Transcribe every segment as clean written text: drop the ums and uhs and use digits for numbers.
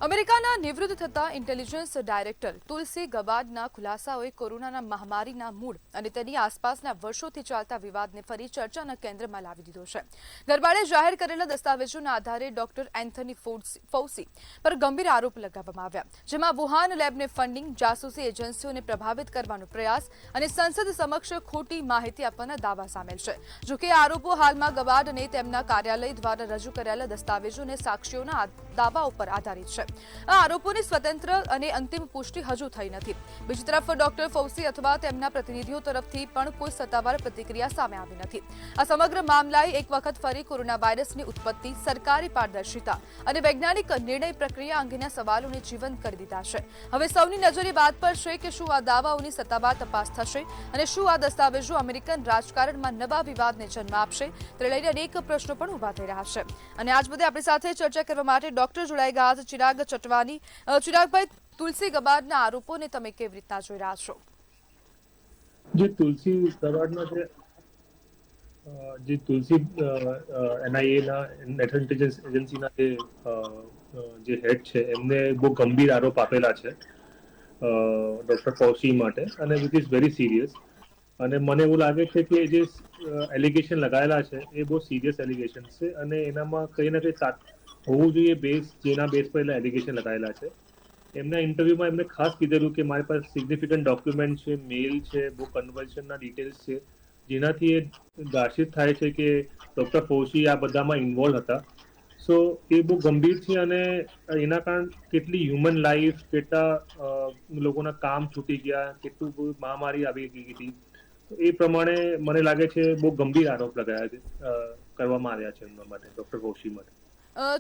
અમેરિકાના નિવૃત્ત થતા ઇન્ટેલિજન્સ ડાયરેક્ટર તુલસી ગબાર્ડના ખુલાસાઓએ કોરોનાના મહામારીના મૂળ અને તેની આસપાસના વર્ષોથી ચાલતા વિવાદને ફરી ચર્ચાના કેન્દ્રમાં લાવી દીધો છે. ગબાર્ડે જાહેર કરેલા દસ્તાવેજોના આધારે ડોક્ટર એન્થની ફૌસી પર ગંભીર આરોપ લગાવવામાં આવ્યા, જેમાં વુહાન લેબને ફંડિંગ, જાસૂસી એજન્સીઓને પ્રભાવિત કરવાનો પ્રયાસ અને સંસદ સમક્ષ ખોટી માહિતી આપવાના દાવા સામેલ છે. જોકે આ આરોપો હાલમાં ગબાર્ડ અને તેમના કાર્યાલય દ્વારા રજૂ કરાયેલા દસ્તાવેજો અને સાક્ષીઓના દાવાઓ પર આધારિત છે. આ આરોપોની સ્વતંત્ર અને અંતિમ પુષ્ટિ હજુ થઈ નથી. બીજી તરફ ડોક્ટર ફૌસી અથવા તેમના પ્રતિનિધિઓ તરફથી પણ કોઈ સત્તાવાર પ્રતિક્રિયા સામે આવી નથી. આ સમગ્ર મામલાએ એક વખત ફરી કોરોના વાયરસની ઉત્પત્તિ, સરકારી પારદર્શિતા અને વૈજ્ઞાનિક નિર્ણય પ્રક્રિયા અંગેના સવાલોને જીવંત કરી દીધા છે. હવે સૌની નજર એ વાત પર છે કે શું આ દાવાઓની સત્તાવાર તપાસ થશે અને શું આ દસ્તાવેજો અમેરિકન રાજકારણમાં નવા વિવાદને જન્મ આપશે, તે લઈને અનેક પ્રશ્નો પણ ઉભા થઈ રહ્યા છે. અને આજ બધે આપણી સાથે ચર્ચા કરવા માટે ડોક્ટર જોડાઈ ગયા છે ચિરાગ ચટવાની. ચિરાગભાઈ, તુલસી ગબાર્ડના આરોપોને તમે કેવી રીતના જોઈ રહ્યા છો? જે તુલસી ગબાર્ડના જે તુલસી એનઆઈએ નેશનલ ઇન્ટેલિજન્સ એજન્સીના જે હેડ છે, એમને બહુ ગંભીર આરોપ આપેલા છે ડોક્ટર ફૌસી માટે, અને વિચ ઇઝ વેરી સિરિયસ. અને મને એવું લાગે છે કે જે એલિગેશન લગાયેલા છે એ બહુ સિરિયસ એલિગેશન છે, અને એનામાં કંઈ ના કંઈ હોવું જોઈએ બેઝ, જેના બેઝ પર એલિગેશન લગાયેલા છે. એમના ઇન્ટરવ્યુમાં એમને ખાસ કીધેલું કે મારી પાસે સિગ્નિફિકન્ટ ડોક્યુમેન્ટ છે, મેલ છે, બહુ કન્વર્ઝનના ડિટેલ્સ છે, જેનાથી એ દાર્શિત થાય છે કે ડોક્ટર ફૌસી આ બધામાં ઇન્વોલ્વ હતા. સો એ બહુ ગંભીર છે, અને એના કારણે કેટલી હ્યુમન લાઈફ, કેટલા લોકોના કામ છૂટી ગયા, કેટલું બધું મહામારી આવી ગઈ હતી. એ પ્રમાણે મને લાગે છે બહુ ગંભીર આરોપ લગાયા છે, કરવામાં આવ્યા છે એમના માટે, ડોક્ટર ફૌસી માટે.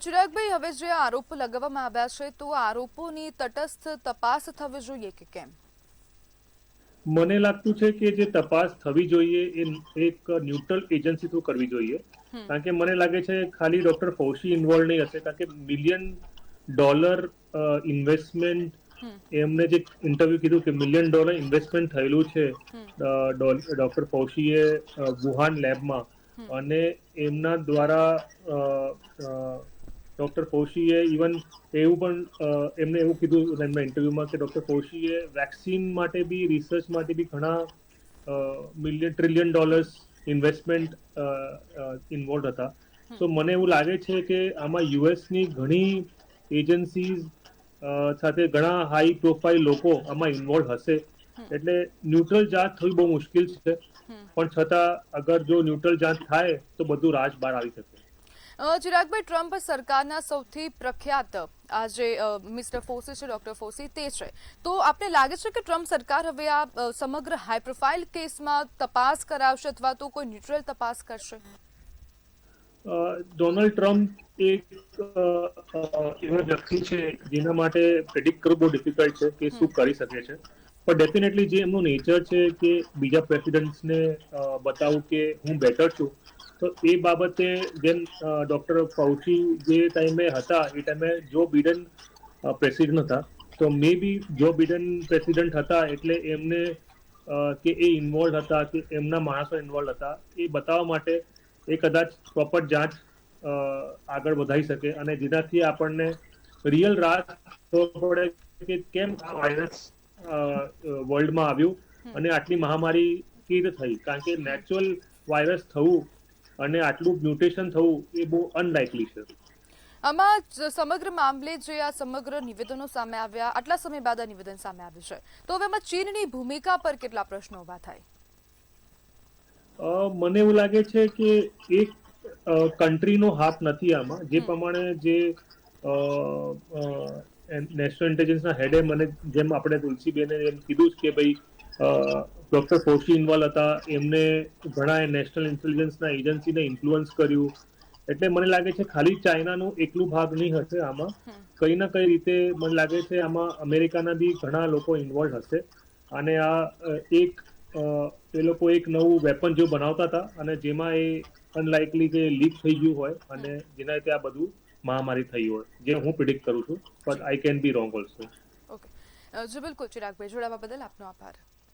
ચિરાગભાઈ, હવે જે આરોપ લગાવવામાં આવ્યા છે, તો આરોપોની તટસ્થ તપાસ થવી જોઈએ કે કેમ? મને લાગતું છે કે જે તપાસ થવી જોઈએ એ એક ન્યુટ્રલ એજન્સી થ્રુ કરવી જોઈએ, કારણ કે મને લાગે છે ખાલી ડોક્ટર ફૌસી ઇન્વોલ્વ નહીં હશે, કારણ કે $1 મિલિયન ઇન્વેસ્ટમેન્ટ, એમને જે ઇન્ટરવ્યુ કીધું કે $1 મિલિયન ઇન્વેસ્ટમેન્ટ થયેલું છે ડોક્ટર ફૌસીએ વુહાન લેબમાં, અને એમના દ્વારા ડોક્ટર ફૌસીએ ઇવન એવું પણ એમને એવું કીધું એમના ઇન્ટરવ્યુમાં કે ડોક્ટર ફૌસીએ વેક્સિન માટે બી, રિસર્ચ માટે બી ઘણા ટ્રિલિયન ડોલર્સ ઇન્વેસ્ટમેન્ટ ઇન્વોલ્વ હતા. સો મને એવું લાગે છે કે આમાં યુએસની ઘણી એજન્સીઝ સાથે ઘણા હાઈ પ્રોફાઇલ લોકો આમાં ઇન્વોલ્વ હશે. એટલે ન્યુટ્રલ જાંચ થવી બહુ મુશ્કેલ છે, પણ છતાં અગર જો ન્યુટ્રલ જાંચ થાય તો બધું રાજ બહાર આવી શકે. ચિરાગભાઈ, ટ્રમ્પ સરકારના સૌથી પ્રખ્યાત આજે મિસ્ટર ફૌસી છે, ડોક્ટર ફૌસી તે છે, તો આપને લાગે છે કે ટ્રમ્પ સરકાર હવે આ સમગ્ર હાઈ પ્રોફાઇલ કેસમાં તપાસ કરાવશે અથવા તો કોઈ ન્યુટ્રલ તપાસ કરશે? ડોનાલ્ડ ટ્રમ્પ એક એવા વ્યક્તિ છે જેના માટે પ્રેડિક્ટ કરવું બહુ ડિફિકલ્ટ છે કે શું કરી શકે છે, પણ ડેફિનેટલી જે એમનું નેચર છે કે બીજા પ્રેસિડેન્ટ્સને બતાવું કે હું બેટર છું, તો એ બાબતે જેમ ડોક્ટર ફૌસી જે ટાઈમે હતા એ ટાઈમે જો બિડન પ્રેસિડન્ટ હતા, તો મે બી જો બિડન પ્રેસિડન્ટ હતા એટલે એમને કે એ ઇન્વોલ્વ હતા, કે એમના માણસો ઇન્વોલ્વ હતા, એ બતાવવા માટે એ કદાચ પ્રોપર જાંચ આગળ વધારી શકે, અને જેનાથી આપણને રિયલ રાજ ખબર પડે કે કેમ આ વાયરસ વર્લ્ડમાં આવ્યું અને આટલી મહામારી કેવી રીતે થઈ, કારણ કે નેચરલ વાયરસ થવું અને આટલું મ્યુટેશન થવું એ બહુ અનલાઇકલી છે. આમાં સમગ્ર મામલે જે આ સમગ્ર નિવેદનો સામે આવ્યા, આટલા સમય બાદ આ નિવેદન સામે આવ્યું છે, તો હવે એમાં ચીનની ભૂમિકા પર કેટલા પ્રશ્નો ઉભા થાય? મને એવું લાગે છે કે એક કન્ટ્રીનો હાથ નથી આમાં. જે પ્રમાણે જે નેશનલ ઇન્ટેલિજન્સના હેડે મને, જેમ આપણે તુલસીબેને એમ કીધું કે ભાઈ ડોક્ટર ફૌસી ઇન્વોલ્વ હતા, એમને ઘણા નેશનલ ઇન્ટેલિજન્સના એજન્સીને ઇન્ફ્લુઅન્સ કર્યું, એટલે મને લાગે છે ખાલી ચાઇનાનું એકલું ભાગ નહીં હશે આમાં. કઈ ના કઈ રીતે મને લાગે છે આમાં અમેરિકાના બી ઘણા લોકો ઇન્વોલ્વ હશે, અને આ એક એ લોકો એક નવું વેપન જેવું બનાવતા હતા, અને જેમાં એ અનલાઇકલી કે લીક થઈ ગયું હોય, અને જેના રીતે આ બધું મહામારી થઈ હોય, જે હું પ્રિડિક્ટ કરું છું, but I can be wrong also. Okay જી બિલકુલ. ચિરાગભાઈ, જોડાવા બદલ આપનો આભાર.